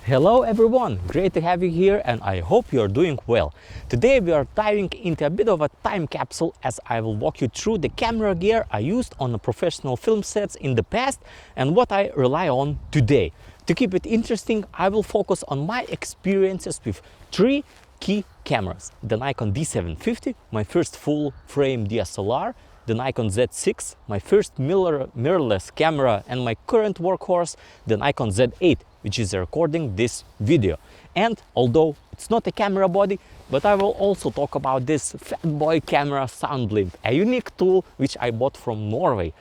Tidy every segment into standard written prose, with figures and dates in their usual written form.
Hello everyone, great to have you here and I hope you are doing well. Today we are diving into a bit of a time capsule as I will walk you through the camera gear I used on the professional film sets in the past and what I rely on today. To keep it interesting, I will focus on my experiences with three key cameras. The Nikon D750, my first full-frame DSLR, the Nikon Z6, my first mirrorless camera, and my current workhorse, the Nikon Z8, which is recording this video. And although it's not a camera body, but I will also talk about this Fatboy camera soundblimp, a unique tool which I bought from Norway.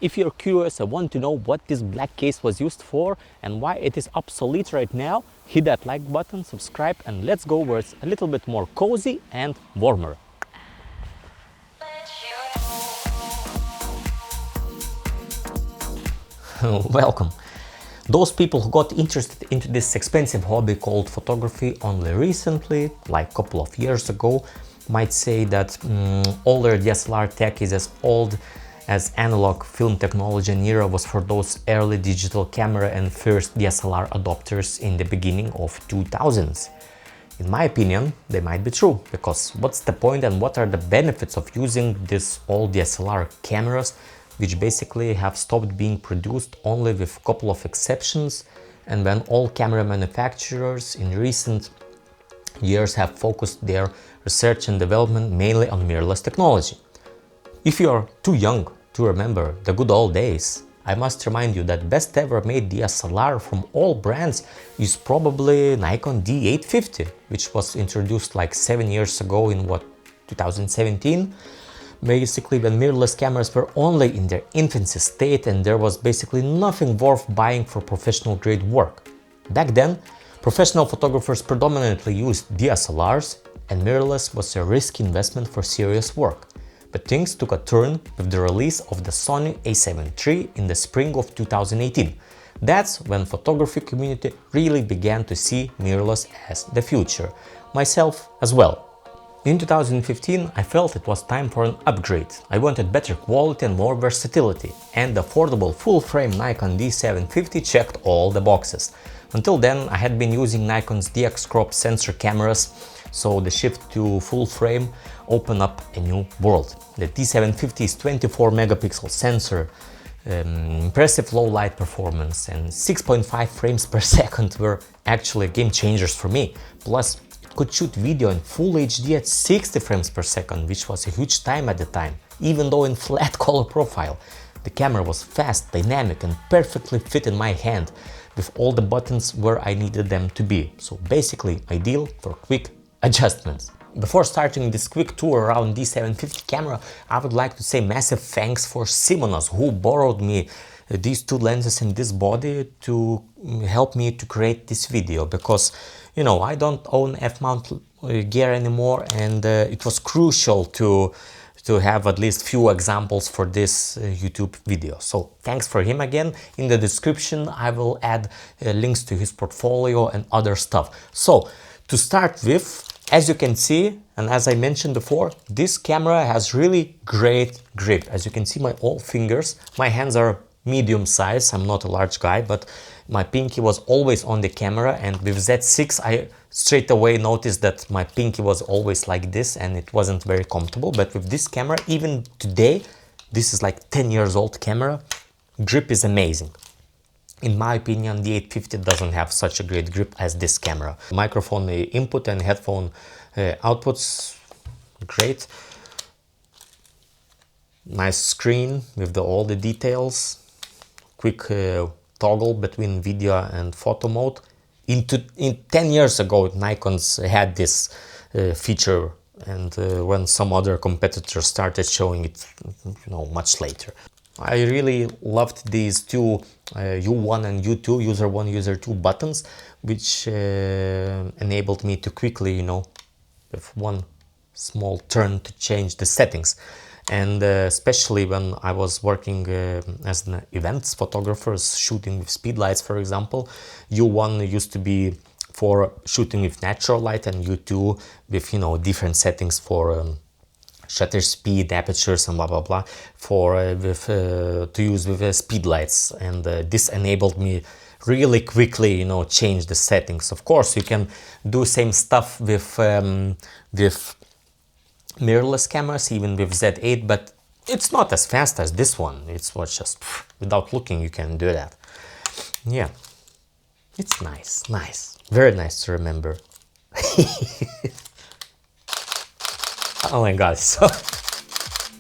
If you're curious and want to know what this black case was used for and why it is obsolete right now, hit that like button, subscribe, and let's go where it's a little bit more cozy and warmer. Welcome. Those people who got interested into this expensive hobby called photography only recently, like a couple of years ago, might say that older DSLR tech is as old as analog film technology and era was for those early digital camera and first DSLR adopters in the beginning of 2000s. In my opinion, they might be true, because what's the point and what are the benefits of using these old DSLR cameras which basically have stopped being produced only with a couple of exceptions, and when all camera manufacturers in recent years have focused their research and development mainly on mirrorless technology. If you are too young to remember the good old days, I must remind you that best ever made DSLR from all brands is probably Nikon D850, which was introduced like 7 years ago in 2017. Basically when mirrorless cameras were only in their infancy state and there was basically nothing worth buying for professional grade work. Back then, professional photographers predominantly used DSLRs and mirrorless was a risky investment for serious work. But things took a turn with the release of the Sony a7 III in the spring of 2018. That's when photography community really began to see mirrorless as the future, myself as well. In 2015, I felt it was time for an upgrade. I wanted better quality and more versatility, and the affordable full-frame Nikon D750 checked all the boxes. Until then, I had been using Nikon's DX crop sensor cameras, so the shift to full-frame opened up a new world. The D750's 24 megapixel sensor, impressive low light performance, and 6.5 frames per second were actually game changers for me. Plus, could shoot video in full HD at 60 frames per second, which was a huge time at the time, even though in flat color profile. The camera was fast, dynamic and perfectly fit in my hand, with all the buttons where I needed them to be, so basically ideal for quick adjustments. Before starting this quick tour around D750 camera, I would like to say massive thanks for Simonas, who borrowed me these two lenses and this body to help me to create this video, because you know, I don't own F-mount gear anymore, and it was crucial to have at least few examples for this YouTube video. So thanks for him again. In the description I will add links to his portfolio and other stuff. So to start with, as you can see, and as I mentioned before, this camera has really great grip. As you can see, my all fingers, my hands are medium size, I'm not a large guy, but my pinky was always on the camera, and with Z6 I straight away noticed that my pinky was always like this and it wasn't very comfortable. But with this camera, even today, this is like 10 years old camera, grip is amazing. In my opinion, the 850 doesn't have such a great grip as this camera. Microphone input and headphone outputs, great. Nice screen with all the details, quick toggle between video and photo mode. In 10 years ago, Nikon's had this feature, and when some other competitors started showing it, you know, much later. I really loved these two U1 and U2, user 1, user 2 buttons, which enabled me to quickly, you know, with one small turn to change the settings. And especially when I was working as an events photographer, shooting with speedlights, for example, U1 used to be for shooting with natural light, and U2 with, you know, different settings for shutter speed, apertures, and blah blah blah for to use with speedlights. And this enabled me really quickly, you know, change the settings. Of course, you can do same stuff with mirrorless cameras, even with Z8, but it's not as fast as this one. It's what just without looking you can do that. Yeah, it's nice, nice, very nice to remember. Oh my god, so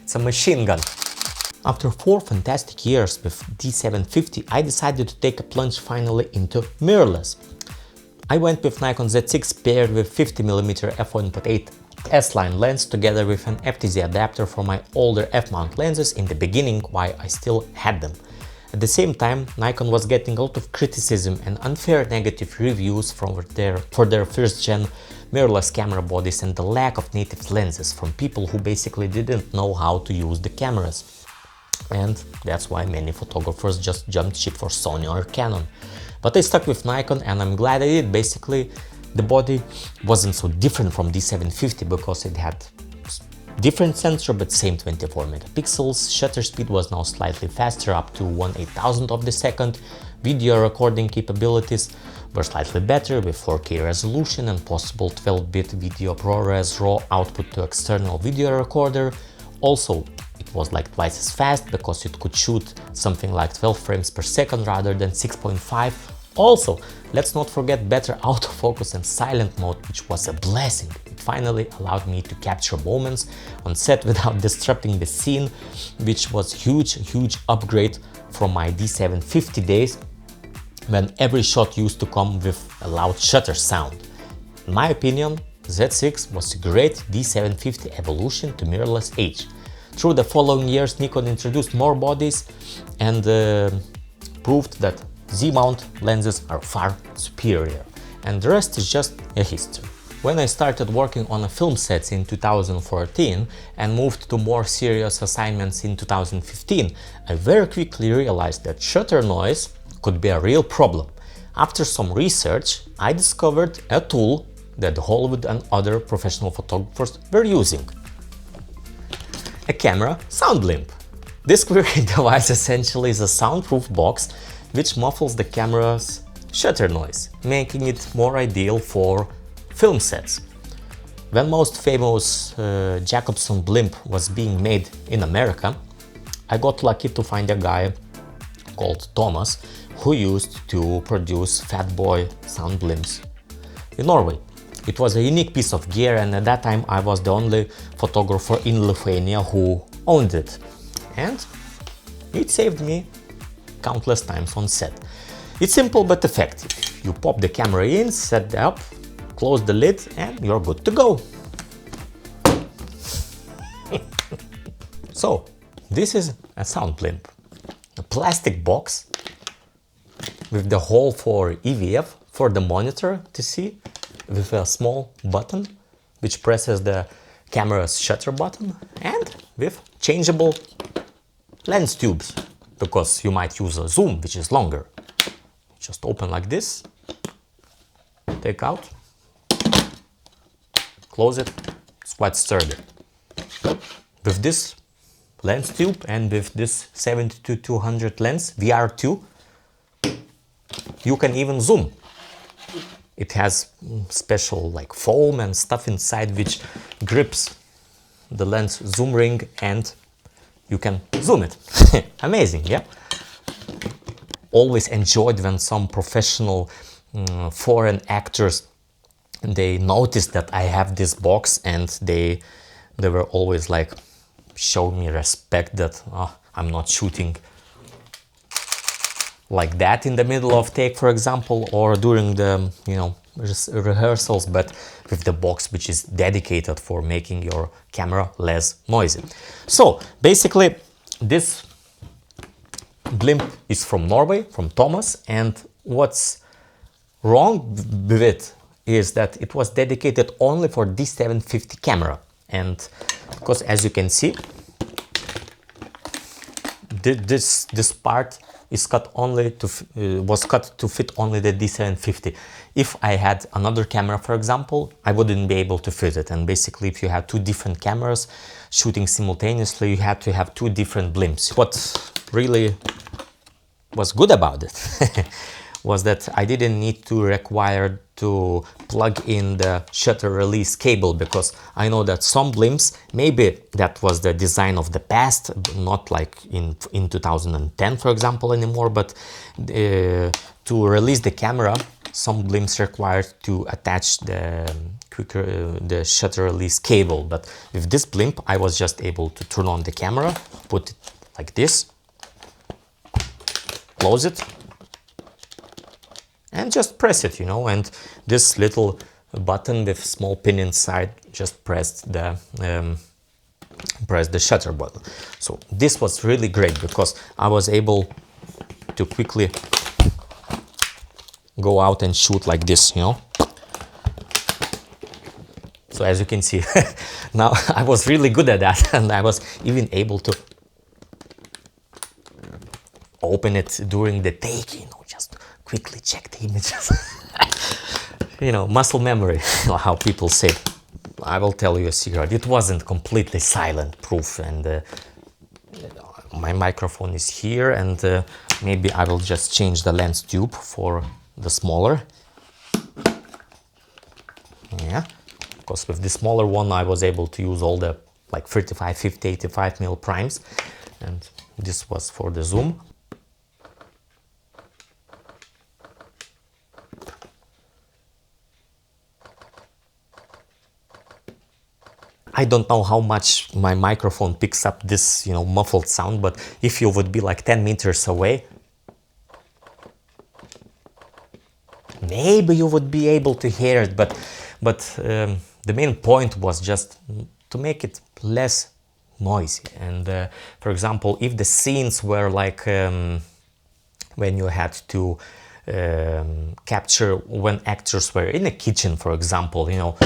it's a machine gun. After 4 fantastic years with D750, I decided to take a plunge finally into mirrorless. I went with Nikon Z6 paired with 50mm f1.8 S-line lens together with an FTZ adapter for my older f-mount lenses in the beginning while I still had them. At the same time, Nikon was getting a lot of criticism and unfair negative reviews for their first-gen mirrorless camera bodies and the lack of native lenses from people who basically didn't know how to use the cameras. And that's why many photographers just jumped ship for Sony or Canon. But I stuck with Nikon and I'm glad I did. Basically, the body wasn't so different from D750 because it had different sensor but same 24 megapixels, shutter speed was now slightly faster up to 1/8000 of the second, video recording capabilities were slightly better with 4K resolution and possible 12-bit video ProRes RAW output to external video recorder. Also, it was like twice as fast because it could shoot something like 12 frames per second rather than 6.5. Also, let's not forget better autofocus and silent mode, which was a blessing. It finally allowed me to capture moments on set without disrupting the scene, which was huge upgrade from my D750 days when every shot used to come with a loud shutter sound. In my opinion, Z6 was a great D750 evolution to mirrorless age. Through the following years, Nikon introduced more bodies and proved that Z-mount lenses are far superior, and the rest is just a history. When I started working on film sets in 2014 and moved to more serious assignments in 2015, I very quickly realized that shutter noise could be a real problem. After some research, I discovered a tool that Hollywood and other professional photographers were using. A camera sound blimp. This quirky device essentially is a soundproof box which muffles the camera's shutter noise, making it more ideal for film sets. When most famous Jacobson blimp was being made in America, I got lucky to find a guy called Thomas who used to produce Fatboy sound blimps in Norway. It was a unique piece of gear, and at that time I was the only photographer in Lithuania who owned it. And it saved me countless times on set. It's simple but effective. You pop the camera in, set it up, close the lid, and you're good to go. So, this is a sound blimp. A plastic box with the hole for EVF for the monitor to see, with a small button which presses the camera's shutter button, and with changeable lens tubes, because you might use a zoom which is longer. Just open like this, take out, close it, it's quite sturdy. With this lens tube and with this 70-200 lens VR2, you can even zoom. It has special like foam and stuff inside which grips the lens zoom ring and you can zoom it. Amazing, yeah? Always enjoyed when some professional foreign actors, they noticed that I have this box, and they were always like show me respect that I'm not shooting like that in the middle of take, for example, or during the rehearsals, but with the box which is dedicated for making your camera less noisy. So basically this blimp is from Norway, from Thomas, and what's wrong with it is that it was dedicated only for D750 camera, and because as you can see this part is cut only to was cut to fit only the D750. If I had another camera, for example, I wouldn't be able to fit it. And basically, if you had two different cameras shooting simultaneously, you had to have two different blimps. What really was good about it was that I didn't need to require to plug in the shutter release cable, because I know that some blimps, maybe that was the design of the past, not like in 2010 for example anymore, but to release the camera some blimps required to attach the shutter release cable. But with this blimp I was just able to turn on the camera, put it like this, close it, and just press it, you know, and this little button with small pin inside just pressed the shutter button. So this was really great because I was able to quickly go out and shoot like this, you know. So as you can see, now I was really good at that, and I was even able to open it during the take, you know, just quickly check the images. You know, muscle memory, how people say. I will tell you a secret, it wasn't completely silent proof, and my microphone is here, and maybe I will just change the lens tube for the smaller. Yeah, because with the smaller one I was able to use all the like 35, 50, 85 mm primes, and this was for the zoom. I don't know how much my microphone picks up this, you know, muffled sound, but if you would be like 10 meters away, maybe you would be able to hear it, but the main point was just to make it less noisy. And for example, if the scenes were like when you had to capture when actors were in a kitchen, for example, you know,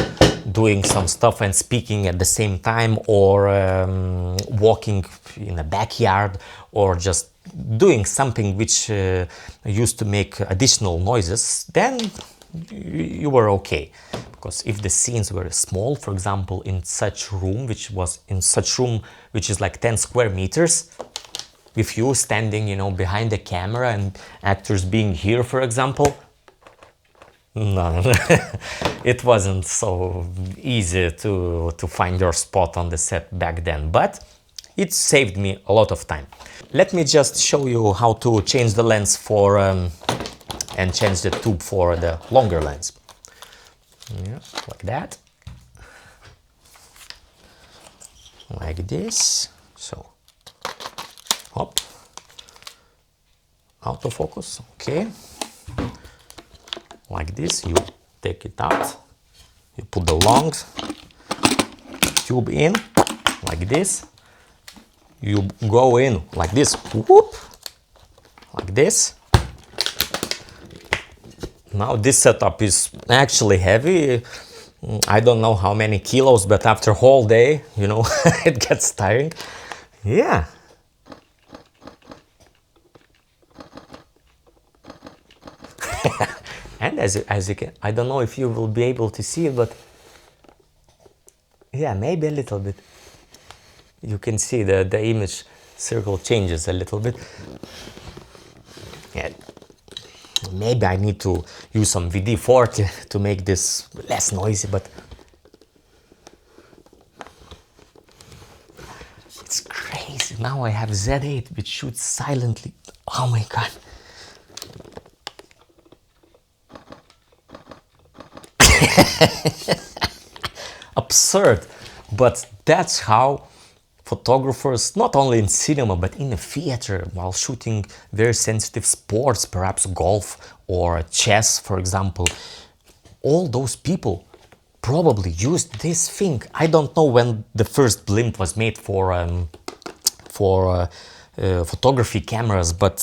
doing some stuff and speaking at the same time, or walking in a backyard, or just doing something which used to make additional noises, then you were okay. Because if the scenes were small, for example, in such room, which is like 10 square meters, with you standing, you know, behind the camera and actors being here, for example, no, it wasn't so easy to find your spot on the set back then, but it saved me a lot of time. Let me just show you how to change the lens for and change the tube for the longer lens. Yeah, like that, like this. So, hop, autofocus, okay. Like this, you take it out, you put the long tube in, like this, you go in like this, whoop, like this. Now this setup is actually heavy, I don't know how many kilos, but after a whole day, you know, it gets tiring. Yeah. And as you can, I don't know if you will be able to see it, but yeah, maybe a little bit. You can see the image circle changes a little bit. Yeah. Maybe I need to use some VD40 to make this less noisy, but it's crazy. Now I have Z8 which shoots silently. Oh my god. Absurd, but that's how photographers, not only in cinema but in a theater, while shooting very sensitive sports, perhaps golf or chess, for example, all those people probably used this thing. I don't know when the first blimp was made for photography cameras, but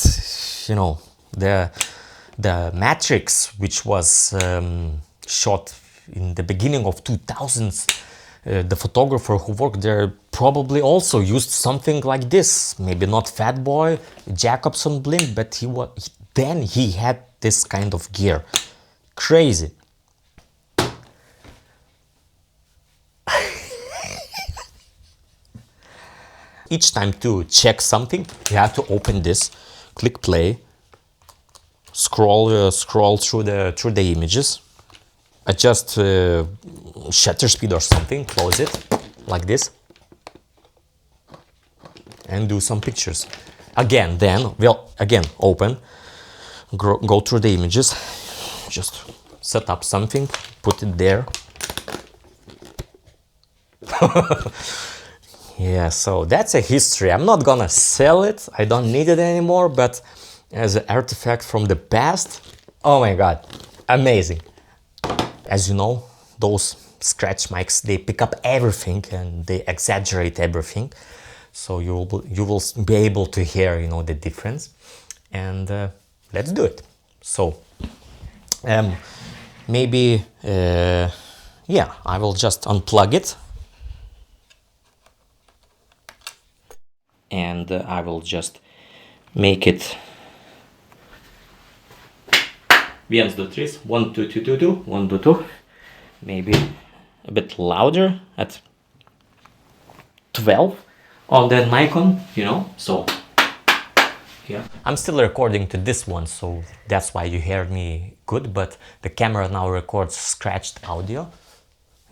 you know, the Matrix, which was shot in the beginning of 2000s, the photographer who worked there probably also used something like this. Maybe not Fatboy, Jacobson blimp, but then he had this kind of gear. Crazy. Each time to check something, you have to open this, click play, scroll through the images, adjust shutter speed or something, close it like this, and do some pictures. Again, then we'll again open, go through the images, just set up something, put it there. Yeah, so that's a history. I'm not gonna sell it, I don't need it anymore, but as an artifact from the past, oh my god, amazing. As you know, those scratch mics, they pick up everything and they exaggerate everything, so you will be able to hear, you know, the difference. And let's do it. So maybe yeah, I will just unplug it, and I will just make it 1, 2, 3, 1, 2, 2, 2, 2, 1, 2, 2, maybe a bit louder at 12 on the Nikon, you know, so yeah. I'm still recording to this one, so that's why you hear me good, but the camera now records scratched audio.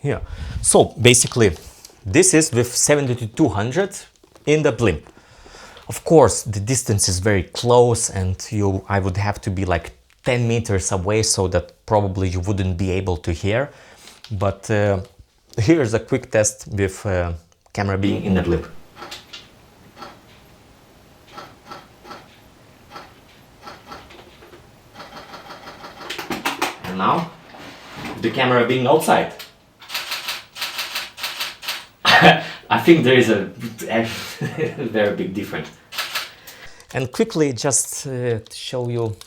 Yeah, so basically this is with 70-200 in the blimp. Of course, the distance is very close, and I would have to be like 10 meters away, so that probably you wouldn't be able to hear. But here's a quick test with camera being in the blimp. And now the camera being outside. I think there is a very big difference. And quickly just to show you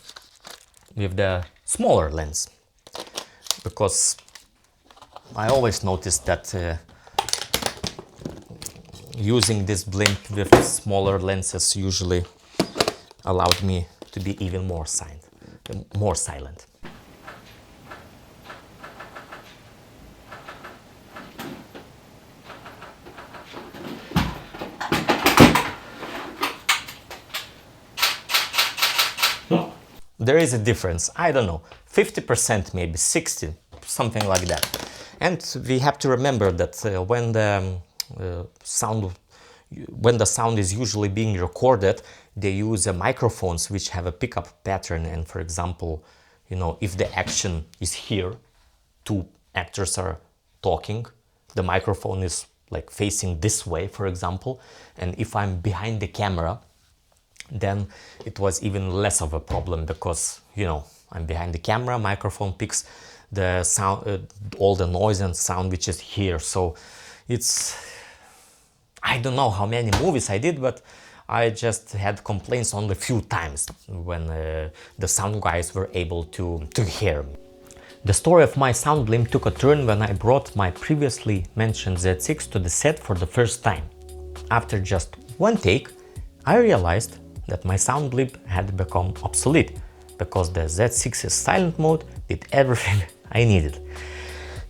with the smaller lens, because I always noticed that using this blimp with smaller lenses usually allowed me to be even more silent. There is a difference, I don't know, 50%, maybe 60, something like that. And we have to remember that when the sound is usually being recorded, they use microphones which have a pickup pattern. And for example, you know, if the action is here, two actors are talking, the microphone is like facing this way, for example, and if I'm behind the camera, then it was even less of a problem, because, you know, I'm behind the camera, microphone picks the sound, all the noise and sound which is here. So it's, I don't know how many movies I did, but I just had complaints only a few times when the sound guys were able to hear me. The story of my sound blimp took a turn when I brought my previously mentioned Z6 to the set for the first time. After just one take, I realized that my sound blimp had become obsolete, because the Z6's silent mode did everything I needed.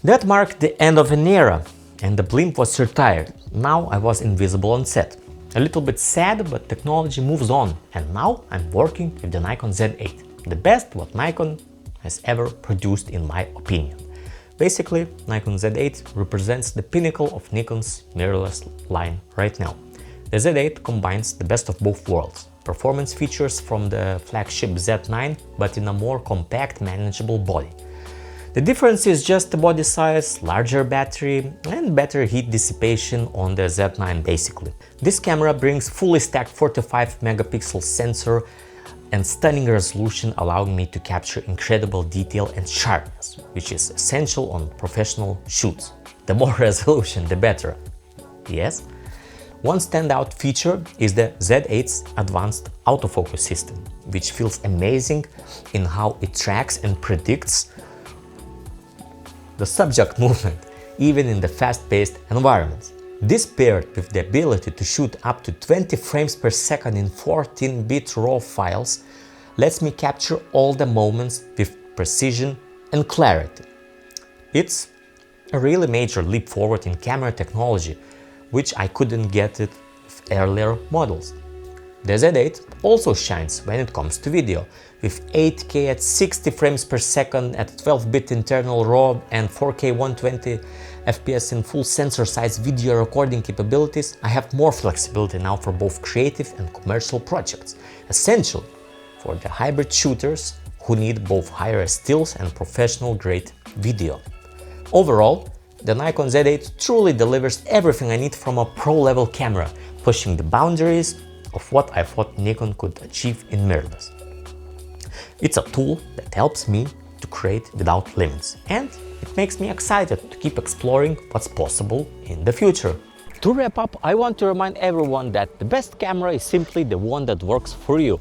That marked the end of an era, and the blimp was retired. Now I was invisible on set. A little bit sad, but technology moves on, and now I'm working with the Nikon Z8, the best what Nikon has ever produced in my opinion. Basically, Nikon Z8 represents the pinnacle of Nikon's mirrorless line right now. The Z8 combines the best of both worlds. Performance features from the flagship Z9, but in a more compact, manageable body. The difference is just the body size, larger battery, and better heat dissipation on the Z9 basically. This camera brings fully stacked 45 megapixel sensor and stunning resolution, allowing me to capture incredible detail and sharpness, which is essential on professional shoots. The more resolution, the better. Yes? One standout feature is the Z8's advanced autofocus system, which feels amazing in how it tracks and predicts the subject movement, even in the fast-paced environments. This paired with the ability to shoot up to 20 frames per second in 14-bit RAW files lets me capture all the moments with precision and clarity. It's a really major leap forward in camera technology, which I couldn't get it with earlier models. The Z8 also shines when it comes to video. With 8K at 60 frames per second at 12-bit internal RAW and 4K 120 FPS in full sensor-size video recording capabilities, I have more flexibility now for both creative and commercial projects, essential for the hybrid shooters who need both higher stills and professional-grade video. Overall, the Nikon Z8 truly delivers everything I need from a pro-level camera, pushing the boundaries of what I thought Nikon could achieve in mirrorless. It's a tool that helps me to create without limits, and it makes me excited to keep exploring what's possible in the future. To wrap up, I want to remind everyone that the best camera is simply the one that works for you.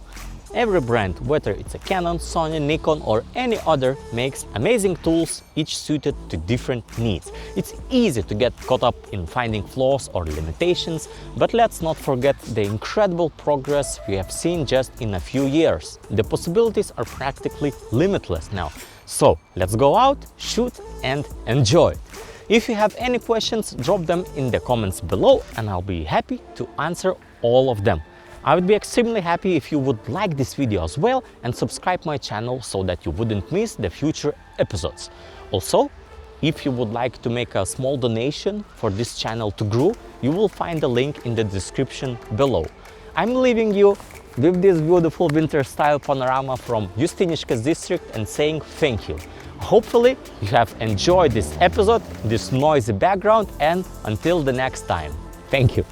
Every brand, whether it's a Canon, Sony, Nikon or any other, makes amazing tools, each suited to different needs. It's easy to get caught up in finding flaws or limitations, but let's not forget the incredible progress we have seen just in a few years. The possibilities are practically limitless now. So let's go out, shoot and enjoy. If you have any questions, drop them in the comments below and I'll be happy to answer all of them. I would be extremely happy if you would like this video as well and subscribe my channel so that you wouldn't miss the future episodes. Also, if you would like to make a small donation for this channel to grow, you will find the link in the description below. I'm leaving you with this beautiful winter style panorama from Justiniškės district and saying thank you. Hopefully you have enjoyed this episode, this noisy background, and until the next time, thank you.